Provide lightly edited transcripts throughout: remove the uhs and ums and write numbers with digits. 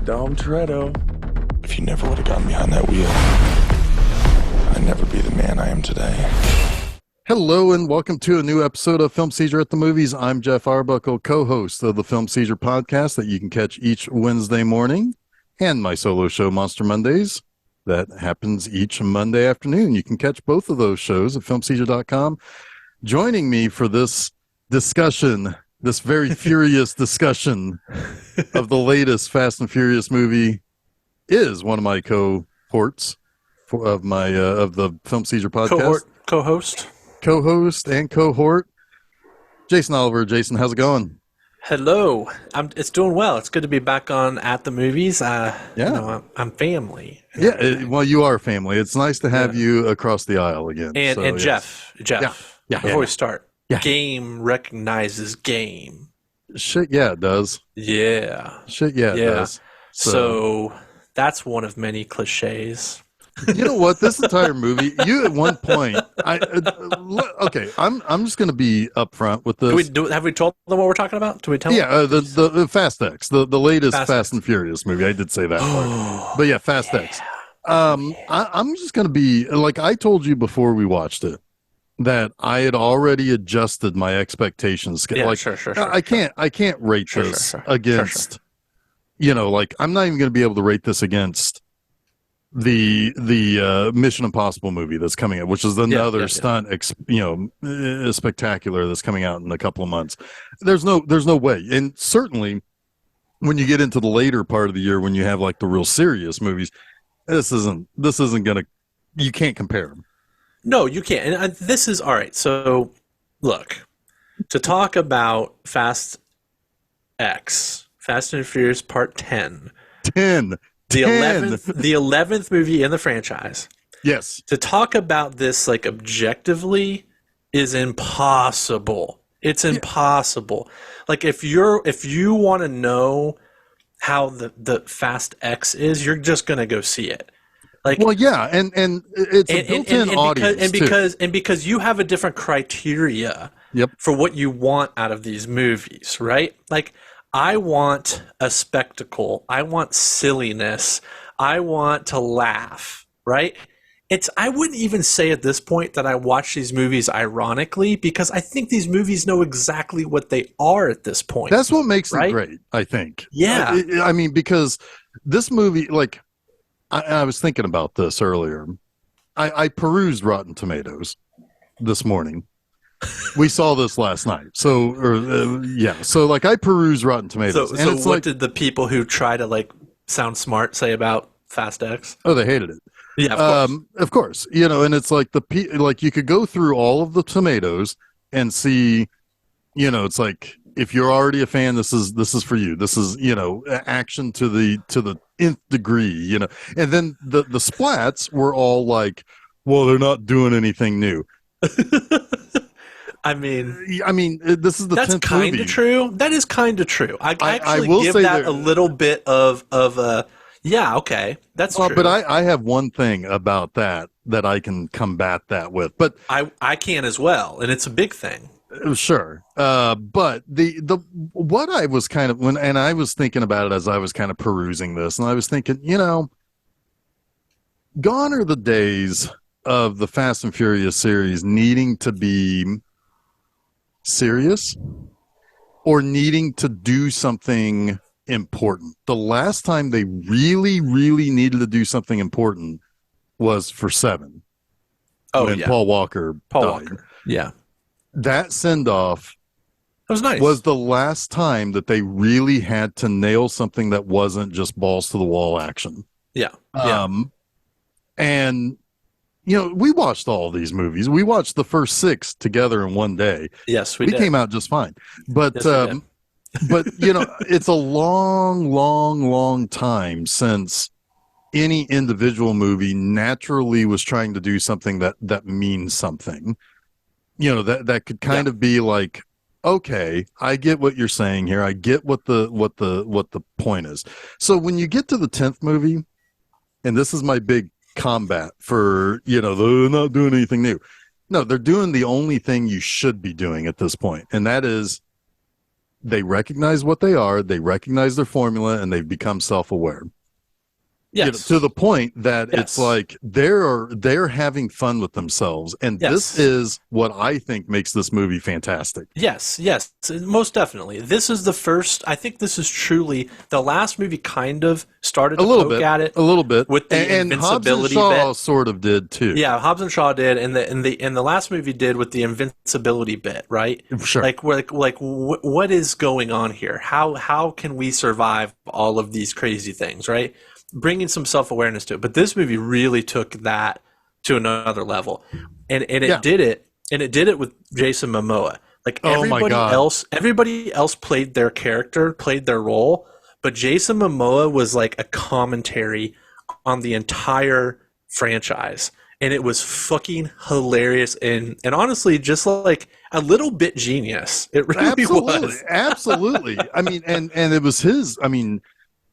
Dom Toretto. If you never would have gotten behind that wheel, I'd never be the man I am today. Hello and welcome to a new episode of Film Seizure at the Movies. I'm Jeff Arbuckle, co-host of the Film Seizure podcast that you can catch each Wednesday morning, and my solo show Monster Mondays that happens each Monday afternoon. You can catch both of those shows at filmseizure.com. Joining me for this discussion, this very furious discussion of the latest Fast and Furious movie, is one of my cohorts of the Film Seizure podcast. Co-host and cohort, Jason Oliver. Jason, how's it going? Hello. It's doing well. It's good to be back on At the Movies. I'm family. Well, you are family. It's nice to have you across the aisle again. And Jeff, before we start, game recognizes game. Shit, yeah, it does. Yeah. Shit, yeah, it does. So that's one of many cliches. You know what? This entire movie, you at one point, I'm just going to be upfront with this. Have we told them what we're talking about? Do we tell them? Yeah, the Fast X, the latest Fast and Furious movie. I did say that part. But yeah, Fast X. I'm just going to be, like I told you before we watched it, that I had already adjusted my expectations. Yeah, sure. I can't rate this against, I'm not even going to be able to rate this against the Mission Impossible movie that's coming out, which is another stunt, spectacular that's coming out in a couple of months. There's no way. And certainly when you get into the later part of the year, when you have like the real serious movies, this isn't gonna, you can't compare them. No, you can't. And this is all right. So look, to talk about Fast X, Fast and Furious Part 10. The 11th movie in the franchise. Yes. To talk about this like objectively is impossible. It's impossible. Like if you want to know how the Fast X is, you're just gonna go see it. Like, well, yeah, and it's a built-in audience because you have a different criteria for what you want out of these movies, right? Like, I want a spectacle. I want silliness. I want to laugh, right? I wouldn't even say at this point that I watch these movies ironically, because I think these movies know exactly what they are at this point. That's what makes it great, I think. Yeah. I mean, because this movie, like, I was thinking about this earlier. I perused Rotten Tomatoes this morning. We saw this last night. So like I peruse Rotten Tomatoes. So what did the people who try to like sound smart say about Fast X? Oh, they hated it. Yeah, of course. And it's like like you could go through all of the tomatoes and see, it's like if you're already a fan, this is for you. This is, action to the nth degree, And then the splats were all like, well, they're not doing anything new. I mean, this is the 10th movie. That's kind of true. That is kind of true. I actually will give that a little bit of yeah, okay, that's true. But I have one thing about that I can combat that with. But I can as well, and it's a big thing. Sure, but the what I was kind of and I was thinking about it as I was kind of perusing this, and I was thinking, gone are the days of the Fast and Furious series needing to be serious or needing to do something important. The last time they really, really needed to do something important was for 7. When Paul Walker died. Yeah. That send-off was nice. Was the last time that they really had to nail something that wasn't just balls to the wall action. Yeah. And we watched all these movies. We watched the first 6 together in one day. Yes, we did. Came out just fine. But yes, but it's a long, long, long time since any individual movie naturally was trying to do something that means something. That could kind of be like, okay, I get what you're saying here. I get what the point is. So when you get to the 10th movie, and this is my big combat for, they're not doing anything new. No, they're doing the only thing you should be doing at this point, and that is they recognize what they are, they recognize their formula, and they've become self-aware. Yes. To the point that Yes. it's like they're having fun with themselves, and this is what I think makes this movie fantastic. Yes, most definitely. This is the first. I think this is truly the last movie. Kind of started to poke at it a little bit with the and invincibility Hobbs and Shaw bit. sort of did too. Yeah, Hobbs and Shaw did, and the last movie did with the invincibility bit, right? Sure. Like what is going on here? How can we survive all of these crazy things, right? Bringing some self-awareness to it. But this movie really took that to another level. And it did it, and it did it with Jason Momoa. Like everybody else played their character, played their role, but Jason Momoa was like a commentary on the entire franchise. And it was fucking hilarious and honestly just like a little bit genius. It really was. Absolutely. I mean, and it was his,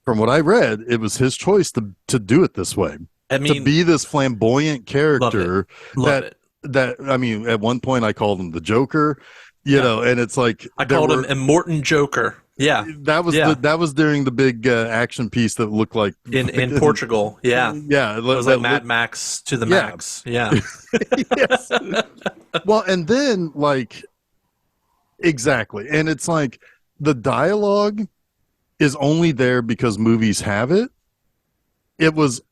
from what I read, it was his choice to do it this way. I mean, to be this flamboyant character. Love it. That I mean, at one point I called him the Joker, you know, and it's like I called him Immortan Joker. Yeah, that was during the big action piece that looked like in Portugal. Yeah, it was like Mad Max to the max. Yeah. Yes. Well, and then like exactly, and it's like the dialogue is only there because movies have it. Like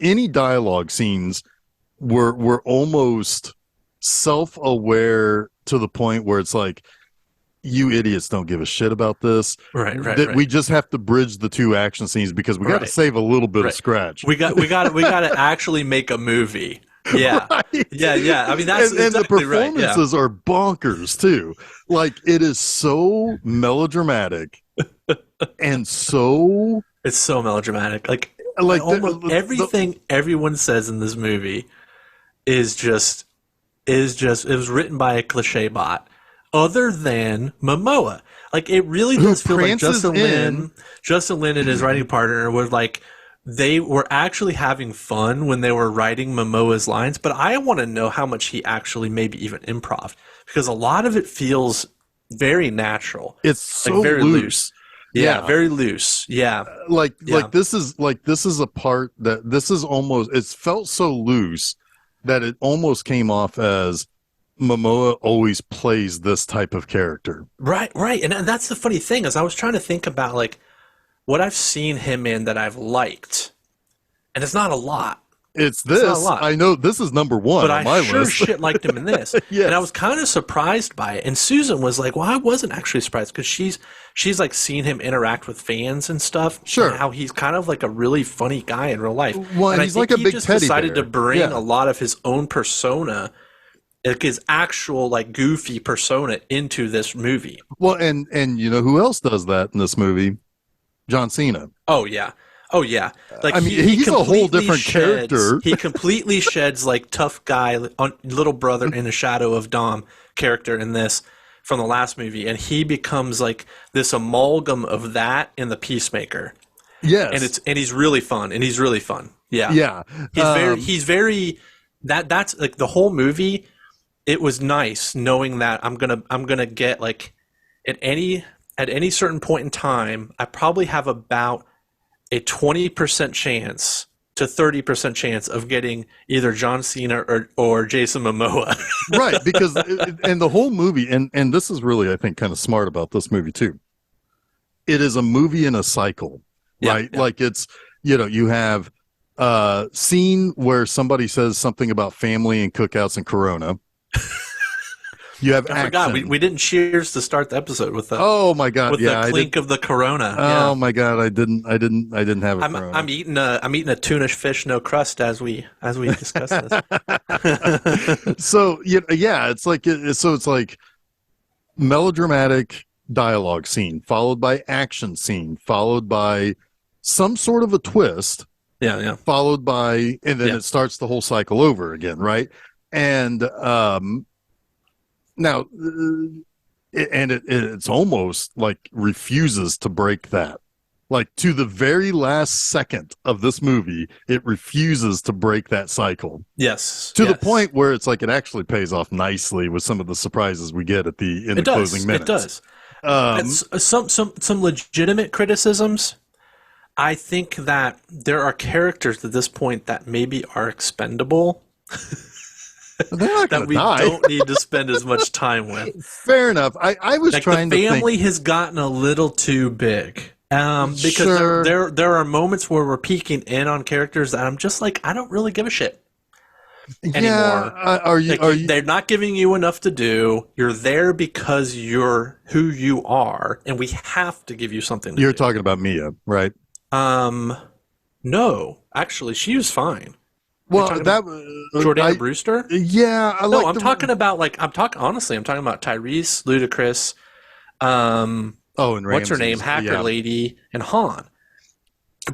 any dialogue scenes were almost self-aware to the point where it's like, you idiots don't give a shit about this. Right. We just have to bridge the two action scenes because we got to save a little bit of scratch. We got to actually make a movie. Yeah. Right. Yeah. I mean, that's and exactly the performances are bonkers too. Like it is so melodramatic and so it's so melodramatic. Like almost everything everyone says in this movie is just it was written by a cliche bot. Other than Momoa, like it really does feel like Justin Lin and his writing partner were like they were actually having fun when they were writing Momoa's lines. But I want to know how much he actually maybe even improv, because a lot of it feels very natural. It's so like very loose. Yeah, very loose. Yeah, like this is a part that this is almost. It's felt so loose that it almost came off as Momoa always plays this type of character. Right. And that's the funny thing is I was trying to think about like what I've seen him in that I've liked, and it's not a lot. It's this. Not a lot. I know this is number one but on my list. But I sure shit liked him in this. Yes. And I was kind of surprised by it. And Susan was like, well, I wasn't actually surprised because she's like seen him interact with fans and stuff. Sure. And how he's kind of like a really funny guy in real life. Well, and he's like a big just teddy decided bear. to bring a lot of his own persona, like his actual like goofy persona, into this movie. Well, and you know who else does that in this movie? John Cena. Oh yeah. Like I mean, he's a whole different character. He completely sheds like tough guy, little brother in the shadow of Dom character in this from the last movie, and he becomes like this amalgam of that in the Peacemaker. Yes, and he's really fun. Yeah. He's very that's like the whole movie. It was nice knowing that I'm gonna get like at any certain point in time, I probably have about a 20% chance to 30% chance of getting either John Cena or Jason Momoa. Right, because and the whole movie, and this is really, I think, kind of smart about this movie too. It is a movie in a cycle, right? Yeah. Like it's, you know, you have a scene where somebody says something about family and cookouts and Corona. You have I forgot we didn't cheers to start the episode with the the clink of the Corona. Oh my god, I didn't have a Corona. I'm eating a tuna fish no crust as we discuss this. So it's like melodramatic dialogue scene followed by action scene followed by some sort of a twist. Yeah. Followed by and then it starts the whole cycle over again, right? And now, it's almost like refuses to break that. Like, to the very last second of this movie, it refuses to break that cycle. Yes. To the point where it's like it actually pays off nicely with some of the surprises we get in the closing minutes. It does. Some legitimate criticisms. I think that there are characters at this point that maybe are expendable. That we don't need to spend as much time with. Fair enough. I was like trying to think. The family has gotten a little too big. Because there are moments where we're peeking in on characters that I'm just like, I don't really give a shit anymore. Yeah, they're not giving you enough to do. You're there because you're who you are, and we have to give you something to You're do. talking about Mia, right? No, actually, she was fine. Well, that Jordana Brewster. Yeah, I'm talking about Tyrese, Ludacris. And what's her name? Hacker Lady and Han.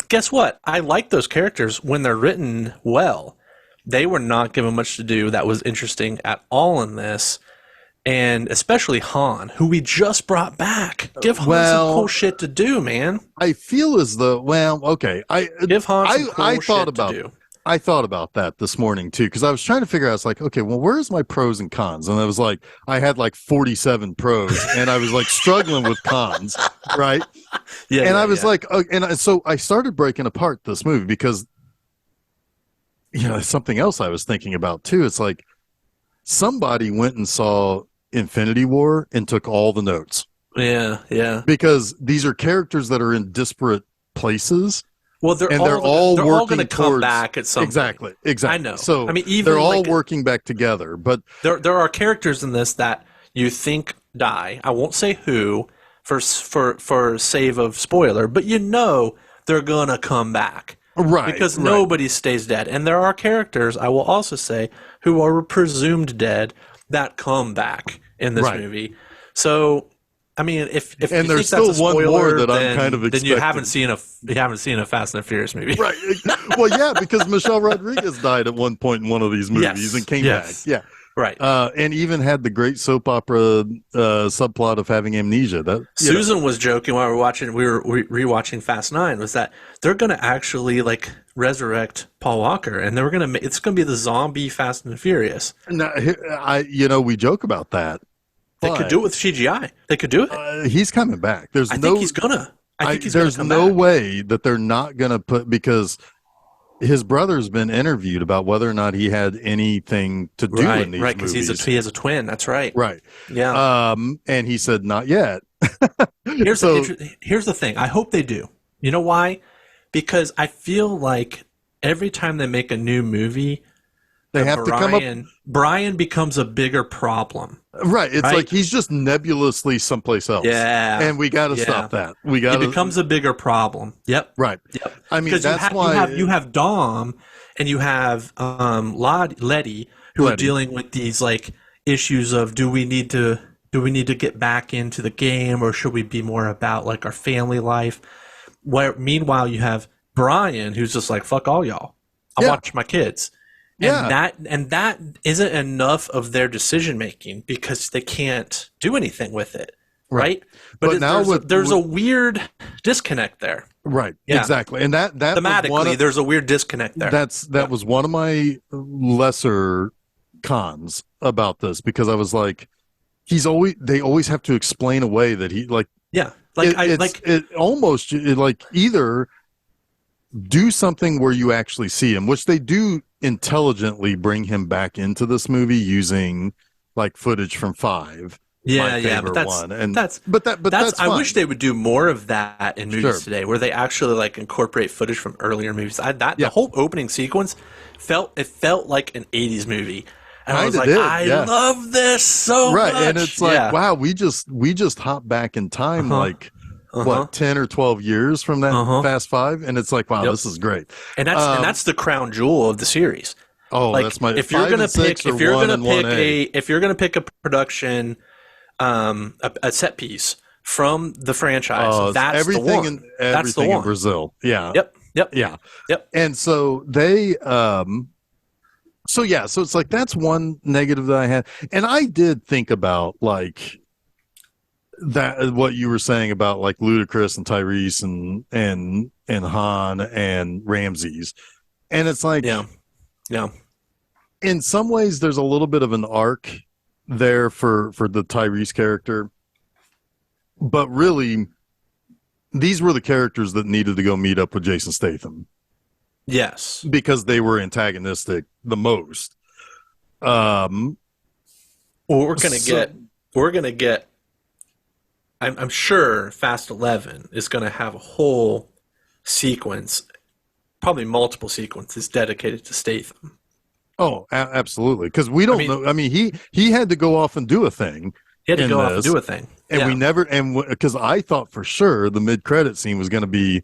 Guess what? I like those characters when they're written well. They were not given much to do that was interesting at all in this. And especially Han, who we just brought back. Give Han some cool shit to do, man. I feel as though, give Han some cool shit to do. I thought about that this morning too, because I was trying to figure out, I was like, okay, well, where's my pros and cons? And I was like, I had like 47 pros and I was like struggling with cons, right? Yeah. And I was like, so I started breaking apart this movie because, something else I was thinking about too. It's like somebody went and saw Infinity War and took all the notes. Yeah. Because these are characters that are in disparate places. Well, they're all going to come back at some point. Exactly. I know. So even they're all working back together, but there are characters in this that you think die. I won't say who for save of spoiler, but they're going to come back. Right. Because nobody stays dead. And there are characters, I will also say, who are presumed dead that come back in this movie. So I mean, if you think there's that's still a spoiler, one more that I'm kind of then expecting. you haven't seen a Fast and the Furious movie, right? Well, yeah, because Michelle Rodriguez died at one point in one of these movies and came back. Yeah, right. And even had the great soap opera subplot of having amnesia. Susan was joking while we were rewatching Fast 9. Was that they're going to actually like resurrect Paul Walker, and it's going to be the zombie Fast and the Furious. Now, we joke about that. They could do it with CGI. They could do it. He's coming back. I think he's gonna. There's no way that they're not gonna because his brother's been interviewed about whether or not he had anything to do in these movies. Because he has a twin. That's right. Right. Yeah. And he said not yet. Here's the thing. I hope they do. You know why? Because I feel like every time they make a new movie, they have to come up. Brian becomes a bigger problem. Right. It's like he's just nebulously someplace else. Yeah. And we got to stop that. It becomes a bigger problem. Yep. Right. Yep. I mean, that's why you have Dom and you have Letty who are dealing with these like issues of do we need to get back into the game, or should we be more about like our family life? Meanwhile, you have Brian who's just like, fuck all y'all. I watch my kids. And that isn't enough of their decision making because they can't do anything with it, right? But there's a weird disconnect there, right? Yeah. Exactly, and that thematically there's a weird disconnect there. That was one of my lesser cons about this because I was like, they always have to explain away that he either do something where you actually see him, which they do intelligently bring him back into this movie using like footage from 5. But that's I wish they would do more of that in movies today, where they actually like incorporate footage from earlier movies. The whole opening sequence felt like an 80s movie. And I was like, I love this so much. Right. And it's like, wow, we just hopped back in time like 10 or 12 years from that Fast 5, and it's like, wow, this is great. And that's the crown jewel of the series. Oh, like, that's my if you're gonna pick a production a set piece from the franchise, that's everything the one. Everything in Brazil. Yeah. Yep. And so they so it's like that's one negative that I had. And I did think about like that what you were saying about like Ludacris and Tyrese and Han and Ramses, and it's like, Yeah. in some ways, there's a little bit of an arc there for the Tyrese character, but really, these were the characters that needed to go meet up with Jason Statham. Yes, because they were antagonistic the most. Well, we're gonna get. I'm sure Fast 11 is gonna have a whole sequence, probably multiple sequences dedicated to Statham. Oh, absolutely. Because we don't know. I mean, he had to go off and do a thing. He had to go off and do a thing, and we never. And because I thought for sure the mid-credit scene was going to be,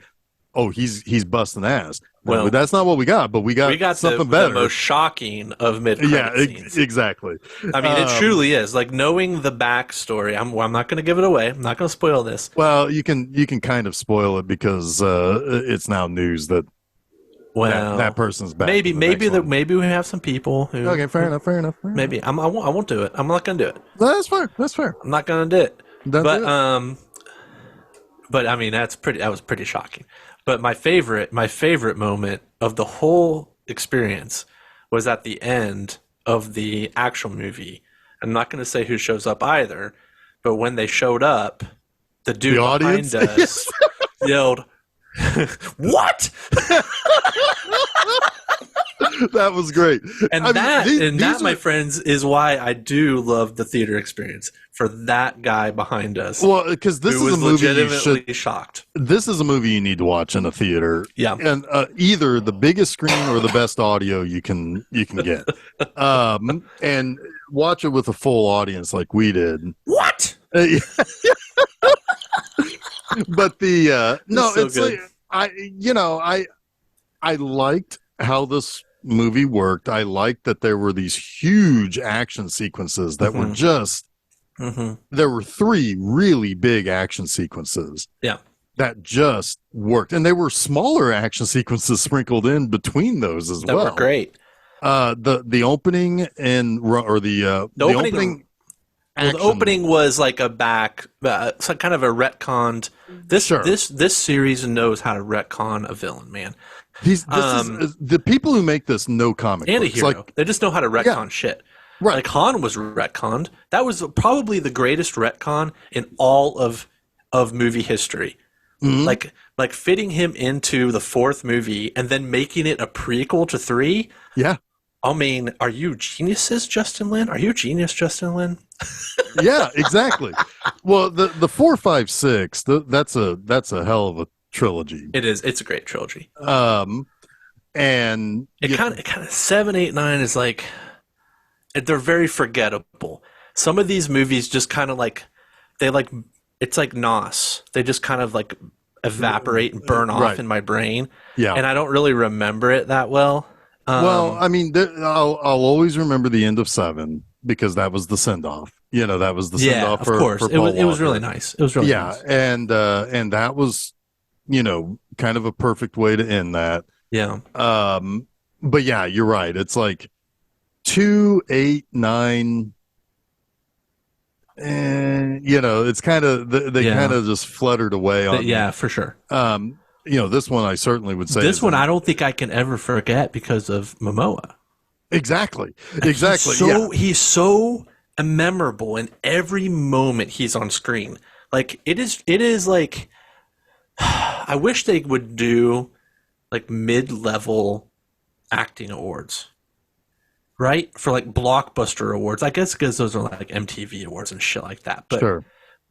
oh, he's busting ass. Well, but that's not what we got. But we got something better. The most shocking of mid-credit scenes. Exactly. I mean, it truly is. Like, knowing the backstory, I'm not going to give it away. I'm not going to spoil this. Well, you can kind of spoil it because it's now news that that person's back. Maybe we have some people who. Okay, fair enough. Maybe I won't do it. I'm not going to do it. That's fair. I'm not going to do it. But I mean, that was pretty shocking. But my favorite moment of the whole experience was at the end of the actual movie. I'm not going to say who shows up either, but when they showed up, the dude behind us yelled, "What?" That was great. And that, my friends, is why I do love the theater experience, for that guy behind us. Well, because this is a movie legitimately shocked. This is a movie you need to watch in a theater. Yeah, and either the biggest screen or the best audio you can get, and watch it with a full audience like we did. What? But it's good. Like I liked how this movie worked. I liked that there were these huge action sequences that were just. There were 3 really big action sequences. Yeah. That just worked, and there were smaller action sequences sprinkled in between those as well. That were great. The opening the opening. Well, the opening was like some kind of a retconned. This series knows how to retcon a villain, man. The people who make this know comic and books. A hero. They just know how to retcon shit. Right. Like Han was retconned. That was probably the greatest retcon in all of movie history. Mm-hmm. Like fitting him into the 4th movie and then making it a prequel to 3. Yeah. I mean, are you geniuses, Justin Lin? Are you a genius, Justin Lin? Yeah, exactly. Well, the 4, 5, 6, that's a hell of a trilogy. It is. It's a great trilogy. And it kind of 7, 8, 9 is like, they're very forgettable. Some of these movies just kind of like, it's like NOS. They just kind of like evaporate and burn off in my brain. Yeah. And I don't really remember it that well. Well, I mean, I'll always remember the end of 7 because that was the send off. That was the send off for course. For Paul it was really nice. It was really nice. And that was, kind of a perfect way to end that. Yeah. But yeah, you're right. It's like 2, 8, 9. And it's kind of they kind of just fluttered away on. Yeah, for sure. This one I certainly would say. This one I don't think I can ever forget because of Momoa. Exactly. He's so memorable in every moment he's on screen. Like it is like I wish they would do like mid-level acting awards. Right? For like blockbuster awards. I guess because those are like MTV awards and shit like that. But sure.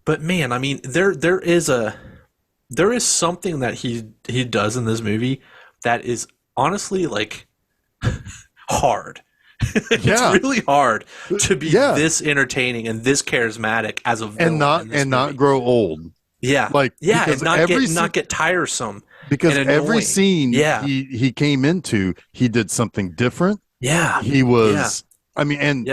But man, I mean, there is something that he does in this movie that is honestly like hard. It's really hard to be this entertaining and this charismatic as a villain and not grow old. Yeah, and not get tiresome. Because every scene he came into, he did something different. Yeah, he was. Yeah. I mean, and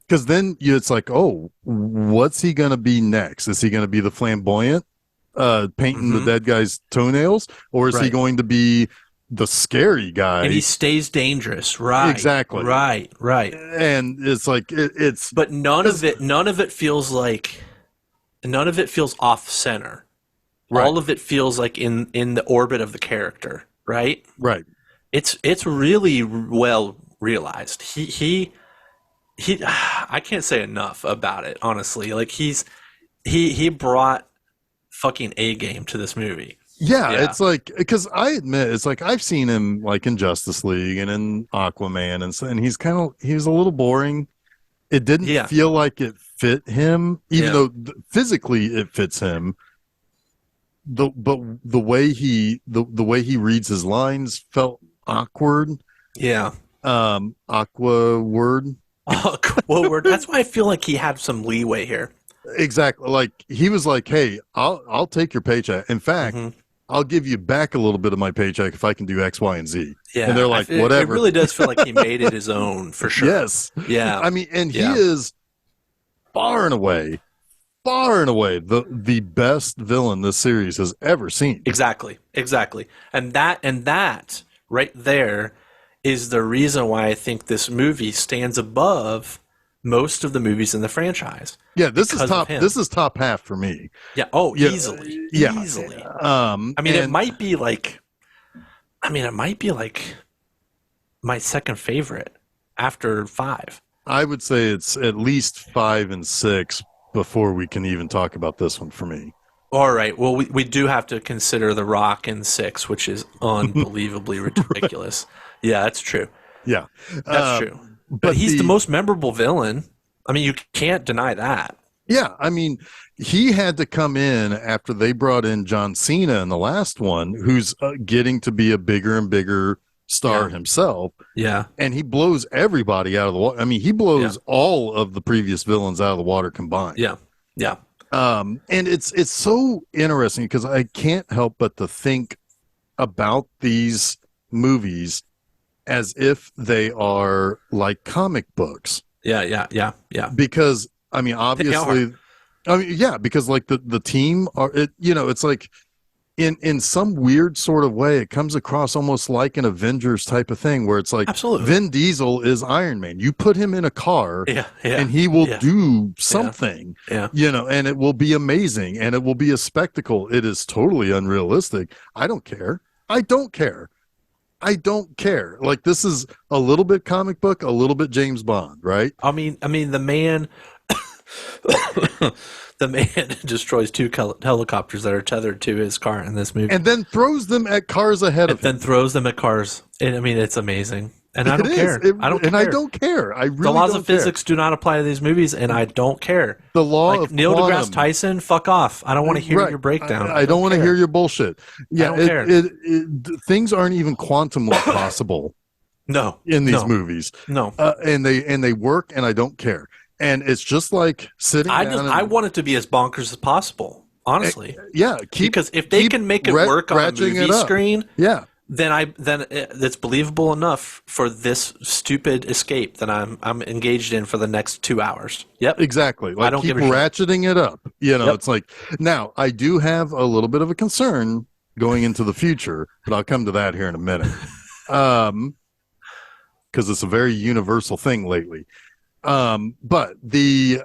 because then it's like, oh, what's he gonna be next? Is he gonna be the flamboyant, painting the dead guy's toenails, or is he going to be the scary guy? And he stays dangerous, right? Exactly, right. And it's like it's. But none of it feels like none of it feels off center. Right. All of it feels like in the orbit of the character, right? Right. It's really well realized. He I can't say enough about it, honestly. Like he brought fucking A game to this movie. Yeah, Yeah. it's like, because I admit, it's like I've seen him like in Justice League and in Aquaman, and so, and he was a little boring. It didn't Yeah. feel like it fit him, even Yeah. though physically it fits him. But the way he reads his lines felt awkward. Yeah. Aqua word. Word. That's why I feel like he had some leeway here. Exactly. Like he was like, "Hey, I'll take your paycheck. In fact, I'll give you back a little bit of my paycheck if I can do X, Y, and Z." Yeah. And they're like, "Whatever." It really does feel like he made it his own for sure. Yes. Yeah. I mean, and he is far and away the best villain this series has ever seen. Exactly. And that right there is the reason why I think this movie stands above most of the movies in the franchise. Yeah, this because of him. This is top half for me. Yeah. Oh, Yeah, easily. yeah. Easily. I mean, it might be like my second favorite after 5. I would say it's at least 5 and 6 before we can even talk about this one for me. All right. Well, we do have to consider The Rock in 6, which is unbelievably ridiculous. Yeah, that's true. Yeah, That's true. But he's the most memorable villain. I mean, you can't deny that. Yeah, I mean, he had to come in after they brought in John Cena in the last one, who's getting to be a bigger and bigger star himself. Yeah. And he blows everybody out of the water. I mean, he blows all of the previous villains out of the water combined. Yeah. Yeah. And it's so interesting because I can't help but to think about these movies as if they are like comic books. Yeah. Because I mean, obviously, because like the team it's like in some weird sort of way, it comes across almost like an Avengers type of thing where it's like, absolutely, Vin Diesel is Iron Man. You put him in a car and he will do something, and it will be amazing and it will be a spectacle. It is totally unrealistic. I don't care. Like, this is a little bit comic book, a little bit James Bond, right? I mean, the man, destroys 2 helicopters that are tethered to his car in this movie, and then throws them at cars ahead of him. Then throws them at cars. And, I mean, it's amazing, and I don't care. I don't care. I really the laws don't of physics do not apply to these movies, and I don't care. The law of Neil quantum. deGrasse Tyson, fuck off. I don't want to hear your breakdown. I don't want to hear your bullshit. Yeah, I don't care. Things aren't even quantumly possible. No, in these movies, no, and they work, and I don't care. And it's just like sitting. I want it to be as bonkers as possible. Honestly, because if they can make it work on a movie screen, then it's believable enough for this stupid escape that I'm engaged in for the next 2 hours. Yep, exactly. Like, I don't keep ratcheting it up. It's like, now I do have a little bit of a concern going into the future, but I'll come to that here in a minute. Because it's a very universal thing lately. But the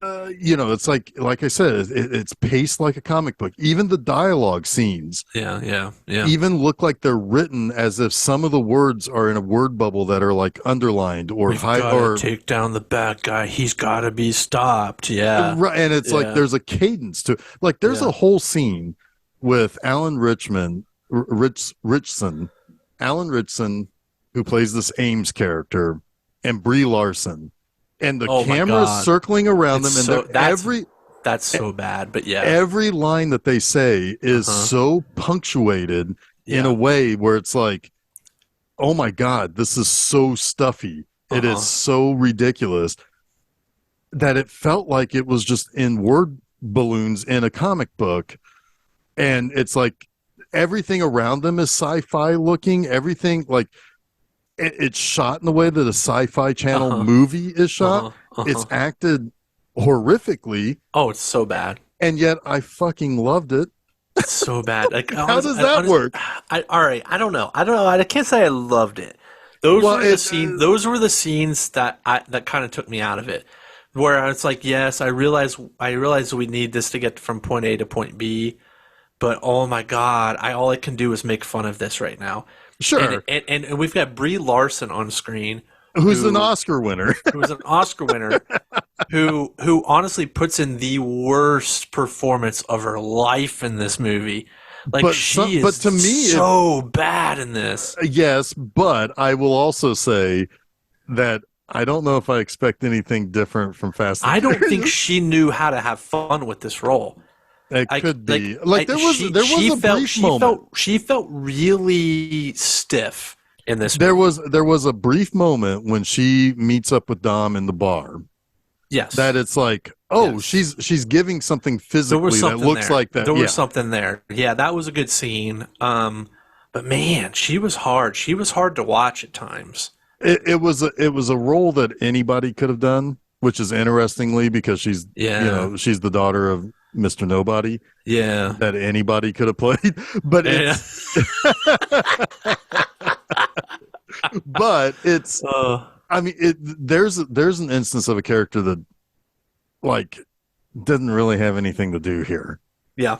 it's like I said, it's paced like a comic book. Even the dialogue scenes, even look like they're written as if some of the words are in a word bubble that are like underlined or or take down the bad guy. He's got to be stopped. Yeah, right. And it's like there's a cadence to, like, there's a whole scene with Alan Richson, who plays this Ames character, and Brie Larson, and the camera's circling around them, and that's so bad, but every line that they say is so punctuated in a way where it's like, oh my God, this is so stuffy. It is so ridiculous that it felt like it was just in word balloons in a comic book. And it's like everything around them is sci-fi looking. Everything, like, it's shot in the way that a sci-fi channel movie is shot. It's acted horrifically. Oh, it's so bad. And yet I fucking loved it. It's so bad. Like, how does that work? All right. I don't know. I can't say I loved it. Those were the scenes that kind of took me out of it. where it's like, yes, I realize we need this to get from point A to point B, but oh my God, all I can do is make fun of this right now. Sure. And we've got Brie Larson on screen, who's an Oscar winner. who's an Oscar winner, who honestly puts in the worst performance of her life in this movie. Like, but to me, so bad in this. Yes, but I will also say that I don't know if I expect anything different from Fast and Furious. I don't think she knew how to have fun with this role. It could be. There was a brief moment. She felt really stiff in this movie. There was a brief moment when she meets up with Dom in the bar. Yes. That it's like, she's giving something physically that looks like that. There was something there. Yeah, that was a good scene. But man, she was hard. She was hard to watch at times. It was a role that anybody could have done, which is interestingly because she's she's the daughter of Mr. Nobody. Yeah. That anybody could have played. But but it's I mean, there's an instance of a character that like didn't really have anything to do here. Yeah.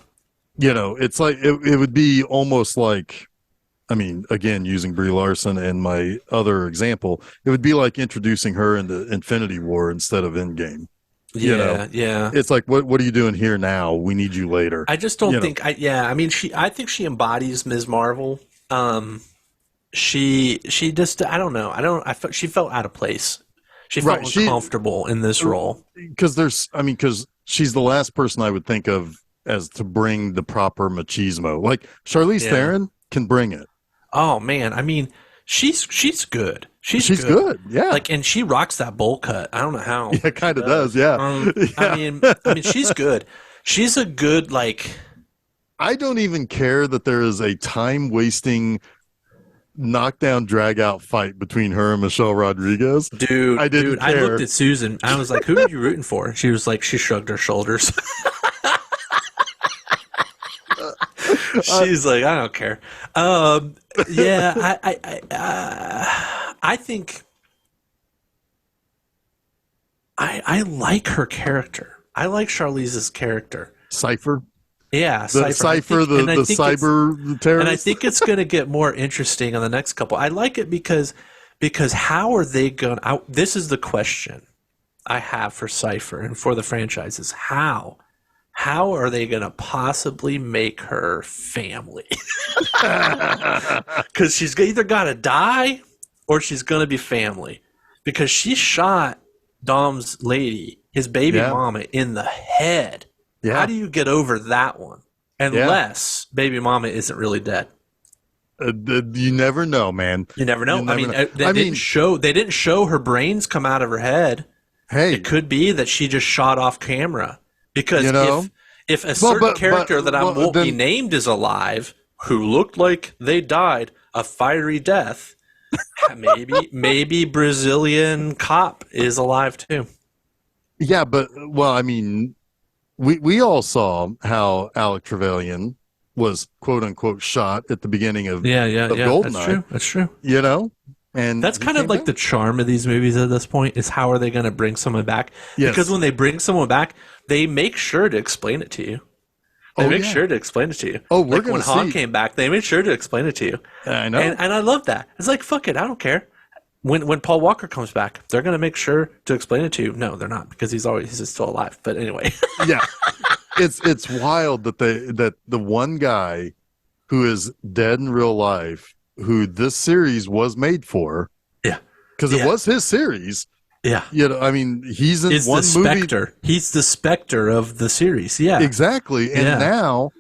It's like it would be almost like, I mean, again, using Brie Larson and my other example, it would be like introducing her into Infinity War instead of Endgame. Yeah. It's like, what are you doing here now? We need you later. I just don't think. I think she embodies Ms. Marvel. She just, I don't know. She felt out of place. She felt uncomfortable in this role. Because she's the last person I would think of as to bring the proper machismo. Like Charlize Theron can bring it. Oh man, I mean, she's good. She's good. Yeah. Like, and she rocks that bowl cut. I don't know how. Yeah, kind of does. Yeah. I mean, she's good. She's a good, like. I don't even care that there is a time-wasting, knockdown, drag-out fight between her and Michelle Rodriguez. Dude, I looked at Susan. I was like, "Who are you rooting for?" She was like, she shrugged her shoulders. She's like, I don't care. I think I like her character. I like Charlize's character. Cypher. Yeah, the Cypher, the cyber terrorist. And I think it's going to get more interesting on the next couple. I like it because how are they going? This is the question I have for Cypher and for the franchises. How are they going to possibly make her family? Because she's either got to die or she's going to be family. Because she shot Dom's lady, his baby mama, in the head. Yeah. How do you get over that one? Unless baby mama isn't really dead. You never know, man. You never know. They didn't show her brains come out of her head. Hey, it could be that she just shot off camera. Because if a certain character that I won't be named is alive, who looked like they died a fiery death, maybe Brazilian cop is alive too. Yeah, but I mean, we all saw how Alec Trevelyan was quote unquote shot at the beginning of Goldeneye. That's true. And that's kind of like the charm of these movies at this point is how are they going to bring someone back? Yes. Because when they bring someone back, they make sure to explain it to you. They make sure to explain it to you. Oh, we're going when Han came back, they made sure to explain it to you. I know. And I love that. It's like, fuck it, I don't care. When Paul Walker comes back, they're going to make sure to explain it to you. No, they're not, because he's still alive. But anyway. Yeah. It's wild that the one guy who is dead in real life, who this series was made for. Yeah. Because it was his series. Yeah. He's in one movie. Spectre. He's the Spectre of the series. Yeah. Exactly. And now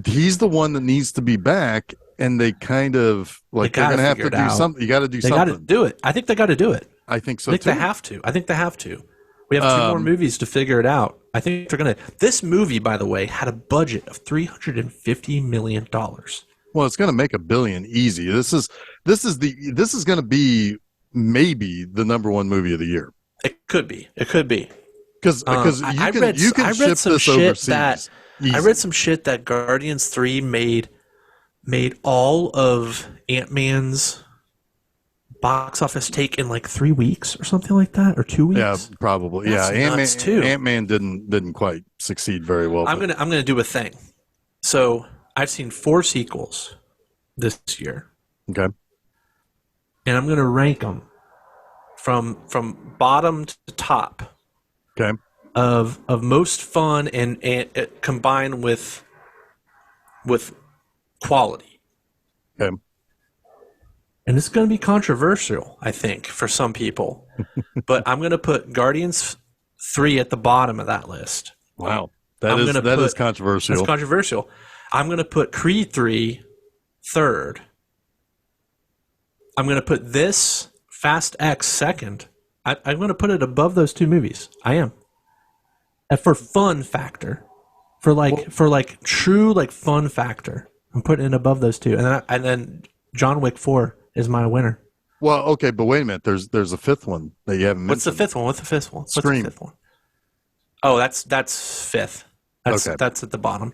he's the one that needs to be back, and they kind of they're going to have to do something. You got to do something. They got to do it. I think they got to do it. I think so too. They have to. I think they have to. We have 2 more movies to figure it out. I think they're going to. This movie, by the way, had a budget of $350 million. Well, it's going to make $1 billion easy. This is going to be maybe the #1 movie of the year. It could be. Because you can ship this overseas. I read some shit that Guardians 3 made all of Ant-Man's box office take in like 3 weeks or something like that, or 2 weeks. Yeah, probably. That's nuts, too. Ant-Man didn't quite succeed very well. I'm gonna do a thing. So I've seen 4 sequels this year. Okay. And I'm gonna rank them from bottom to top. Okay. Of most fun and combined with quality. Okay. And it's going to be controversial, I think, for some people. But I'm going to put Guardians 3 at the bottom of that list. Wow. That is controversial. That's controversial. I'm going to put Creed 3 third. I'm going to put this Fast X second. I'm going to put it above those 2 movies. I am. And for fun factor. For true fun factor. I'm putting it above those 2. And then John Wick 4 is my winner. Well, okay, but wait a minute. There's a 5th one that you haven't mentioned. What's the 5th one? What's the 5th one? Scream. What's the 5th one? Oh, that's 5th. That's at the bottom.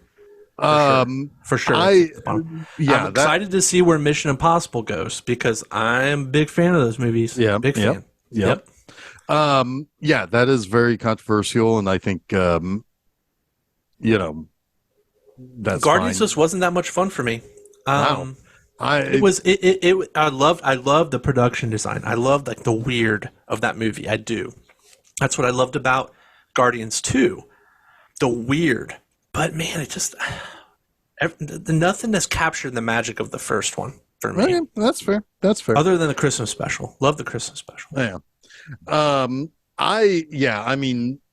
For sure. I'm excited to see where Mission Impossible goes because I'm a big fan of those movies. Yeah, big fan. Yep. That is very controversial, and I think that's Guardians fine. just wasn't that much fun for me. Wow. I loved the production design. I loved the weird of that movie. I do. That's what I loved about Guardians 2. The weird. But man, it just nothing has captured the magic of the first one for me. Okay, that's fair. Other than the Christmas special. Love the Christmas special. Yeah.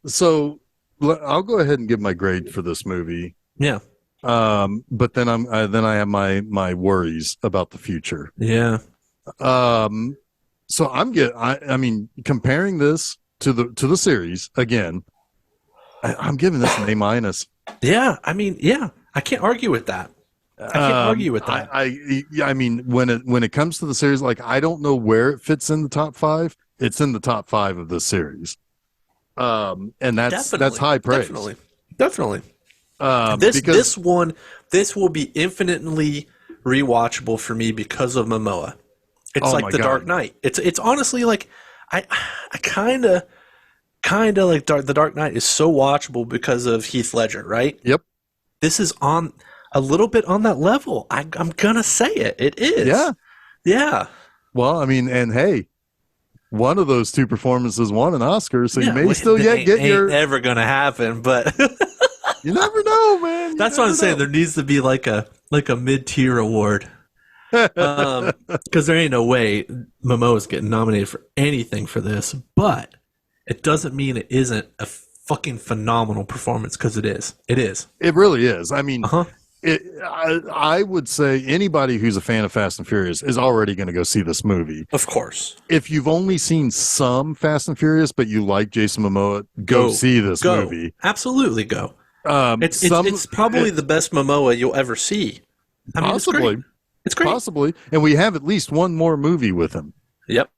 So I'll go ahead and give my grade for this movie. Yeah. But then I have my worries about the future. Yeah. So comparing this to the series again, I'm giving this an A-. Yeah. I can't argue with that. When it comes to the series, I don't know where it fits in the top 5. It's in the top 5 of this series. And that's high praise. Definitely. This will be infinitely rewatchable for me because of Momoa. It's like The Dark Knight. It's honestly I kind of like The Dark Knight is so watchable because of Heath Ledger, right? Yep. This is on a little bit on that level. I'm gonna say it. It is. Yeah. Yeah. Well, and hey, one of those 2 performances won an Oscar, so you may still get your. Never gonna happen, but. You never know, man. That's what I'm saying. There needs to be like a mid-tier award, because there ain't no way Momoa's getting nominated for anything for this. But it doesn't mean it isn't a fucking phenomenal performance, because it is. It is. It really is. I would say anybody who's a fan of Fast and Furious is already going to go see this movie. Of course. If you've only seen some Fast and Furious, but you like Jason Momoa, go see this movie. Absolutely go. It's probably the best Momoa you'll ever see. Possibly. It's great. Possibly. And we have at least one more movie with him. Yep.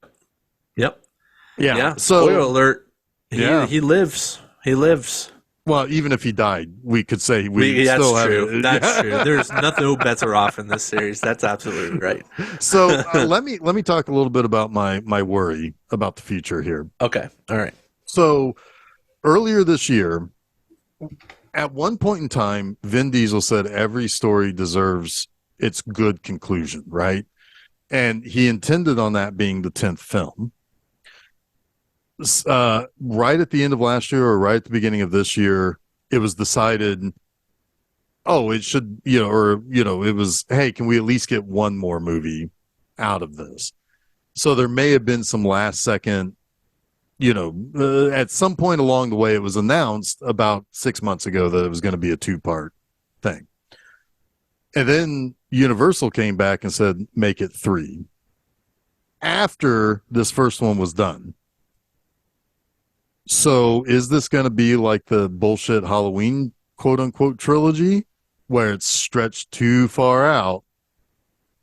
Yeah. So, spoiler alert. He lives. He lives. Well, even if he died, we could say we still have it. That's true. There's nothing better off in this series. That's absolutely right. So let me talk a little bit about my worry about the future here. Okay. All right. So earlier this year, at one point in time, Vin Diesel said every story deserves its good conclusion, right? And he intended on that being the 10th film. Right at the end of last year or right at the beginning of this year, it was decided, it should, it was, hey, can we at least get one more movie out of this? So there may have been some last second, at some point along the way, it was announced about 6 months ago that it was going to be a 2-part thing. And then Universal came back and said, make it 3. After this first one was done. So is this going to be like the bullshit Halloween quote unquote trilogy where it's stretched too far out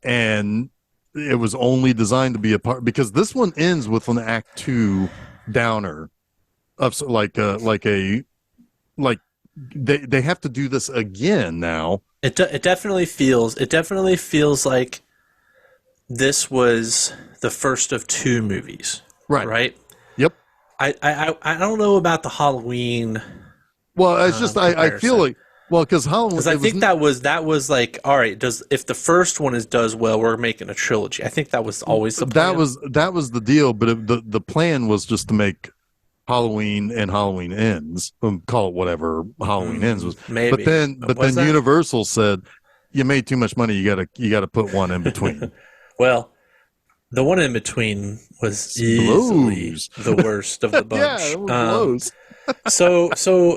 and it was only designed to be a part? Because this one ends with an Act 2 downer of they have to do this again now. It definitely feels like this was the first of two movies, Right. right? Yep. I don't know about the Halloween. Well, it's just I feel like because Halloween, because I think that was like, all right, if the first one does well, we're making a trilogy. I think that was always the plan. That was the deal, but the plan was just to make Halloween and Halloween Ends, call it whatever Halloween Ends was. Maybe. But then that? Universal said, you made too much money. You gotta put one in between. Well, the one in between was easily the worst of the bunch. Yeah, it was so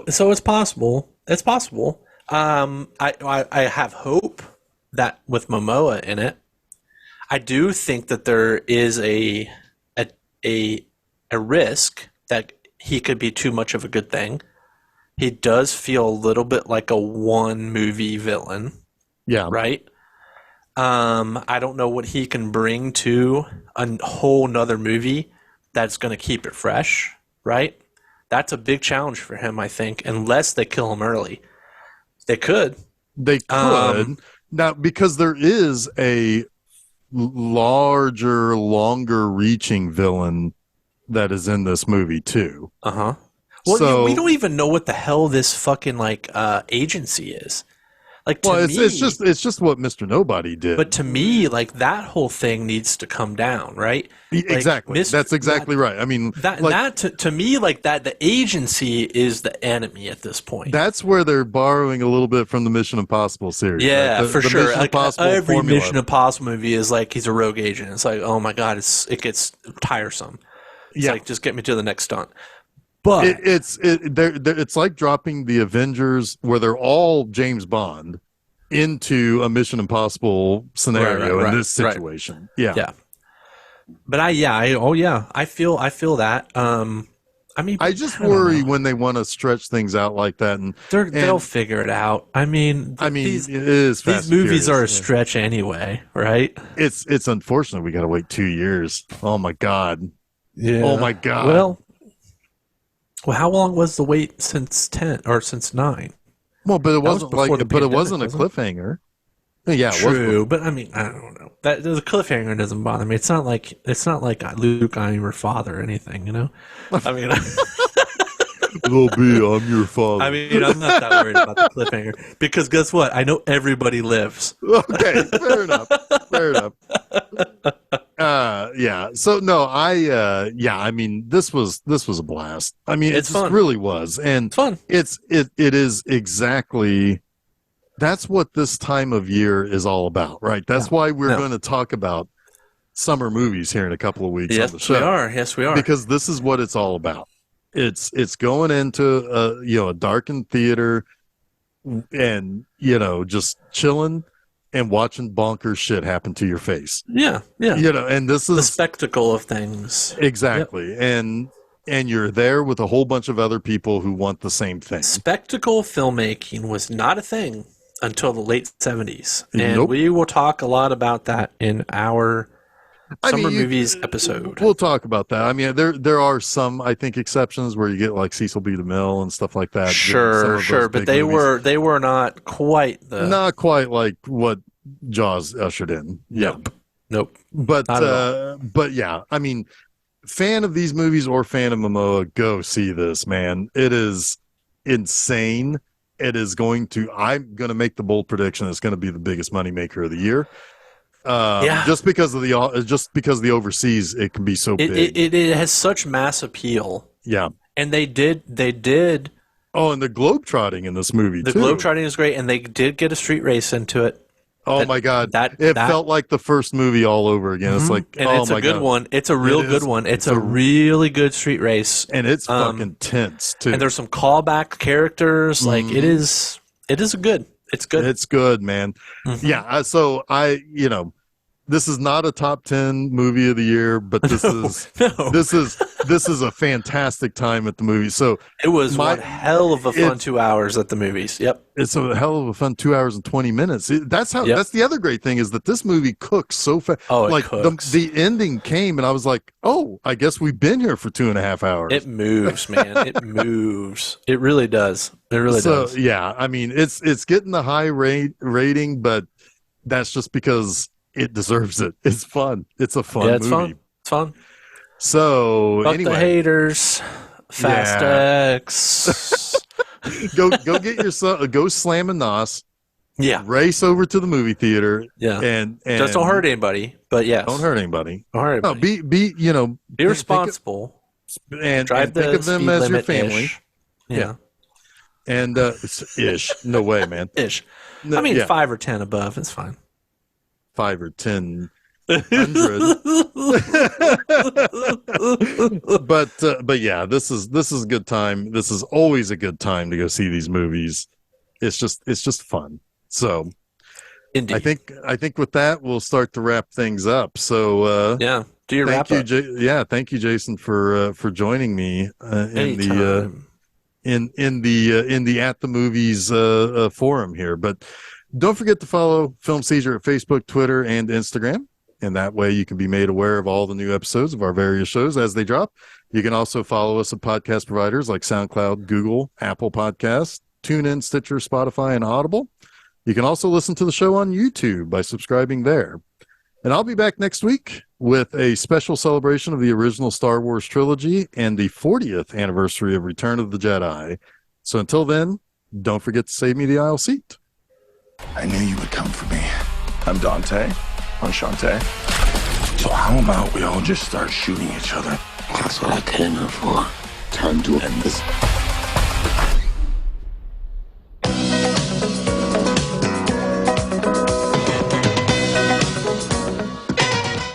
it's possible. It's possible. I have hope that with Momoa in it, I do think that there is a risk that he could be too much of a good thing. He does feel a little bit like a one movie villain. Yeah. Right. I don't know what he can bring to a whole nother movie that's going to keep it fresh. Right. That's a big challenge for him, I think, unless they kill him early. They could. Now, because there is a larger, longer-reaching villain that is in this movie too. Well, we don't even know what the hell this fucking agency is. Like, to me, it's just what Mr. Nobody did. But to me, like, that whole thing needs to come down, right? Exactly. That's exactly right. I mean, to me, like, that the agency is the enemy at this point. That's where they're borrowing a little bit from the Mission Impossible series. Yeah, right? for sure. Mission Impossible every formula. Mission Impossible movie is like he's a rogue agent. It's like, oh my god, it gets tiresome. It's like, just get me to the next stunt. But it's like dropping the Avengers, where they're all James Bond, into a Mission Impossible scenario in this situation. Right. Yeah. But I feel that. I mean, I just worry when they want to stretch things out like that, and they'll figure it out. I mean, these movies are a stretch anyway, right? It's unfortunate we got to wait 2 years. Oh my god. Yeah. Oh my god. Well, how long was the wait since 10 or since 9? Well, but it wasn't it wasn't a cliffhanger. Yeah, true. But I mean, I don't know. That the cliffhanger doesn't bother me. It's not like Luke, I'm your father or anything, you know. I mean, Little B, I'm your father. I mean, I'm not that worried about the cliffhanger because guess what? I know everybody lives. Okay, fair enough. Fair enough. Yeah. So no, I mean, this was a blast. I mean, it fun. Really was, and it's fun. It is exactly. That's what this time of year is all about, right? That's why we're going to talk about summer movies here in a couple of weeks on the show. Yes, we are. Because this is what it's all about. It's going into a darkened theater and just chilling and watching bonkers shit happen to your face. Yeah. And this is the spectacle of things. Exactly. Yep. And you're there with a whole bunch of other people who want the same thing. Spectacle filmmaking was not a thing until the late 70s. And we will talk a lot about that in our summer movies episode. We'll talk about that. I mean, there are some, I think, exceptions where you get like Cecil B. DeMille and stuff like that. Sure, but they were not quite like what Jaws ushered in. Nope. But yeah, I mean, fan of these movies or fan of Momoa, go see this, man. It is insane. It is I'm going to make the bold prediction it's going to be the biggest moneymaker of the year. Just because of the overseas, it can be so big. It has such mass appeal. Yeah. And they did. Oh, and the globetrotting in this movie, too. The globetrotting is great, and they did get a street race into it. Oh my God! It felt like the first movie all over again. It's like, it's a good one. It's a real good one. It's a really good street race, and it's fucking tense too. And there's some callback characters. Like it is good. It's good. It's good, man. Mm-hmm. Yeah. So this is not a top 10 movie of the year, but this is a fantastic time at the movies. So it was one hell of a fun 2 hours at the movies. Yep. It's a hell of a fun 2 hours and 20 minutes. That's the other great thing is that this movie cooks so fast. Oh, like cooks. The ending came and I was like, oh, I guess we've been here for 2.5 hours. It moves, man. It moves. It really does. It really does. Yeah. I mean, it's getting the high rating, but that's just because it deserves it. It's fun. It's a fun it's movie. It's fun. So Fuck anyway, the haters. Fast X. go get yourself, go slam a nos. Yeah. Race over to the movie theater. Yeah. And just don't hurt anybody. But yes. Don't hurt anybody. Don't hurt anybody. No, be responsible. And Drive think of them as your family. Yeah. And ish. No way, man. Ish. No, I mean, 5 or 10 above. It's fine. 5 or 10 100. But yeah, this is a good time. This is always a good time to go see these movies. It's just fun. So indeed. I think with that we'll start to wrap things up. So yeah, do your wrap up. Thank you, Jason, for joining me in the At the Movies forum here. But don't forget to follow Film Seizure at Facebook, Twitter, and Instagram. And that way you can be made aware of all the new episodes of our various shows as they drop. You can also follow us at podcast providers like SoundCloud, Google, Apple Podcasts, TuneIn, Stitcher, Spotify, and Audible. You can also listen to the show on YouTube by subscribing there. And I'll be back next week with a special celebration of the original Star Wars trilogy and the 40th anniversary of Return of the Jedi. So until then, don't forget to save me the aisle seat. I knew you would come for me. I'm Dante. Enchante. So how about we all just start shooting each other? That's what I came here for. Time to end this.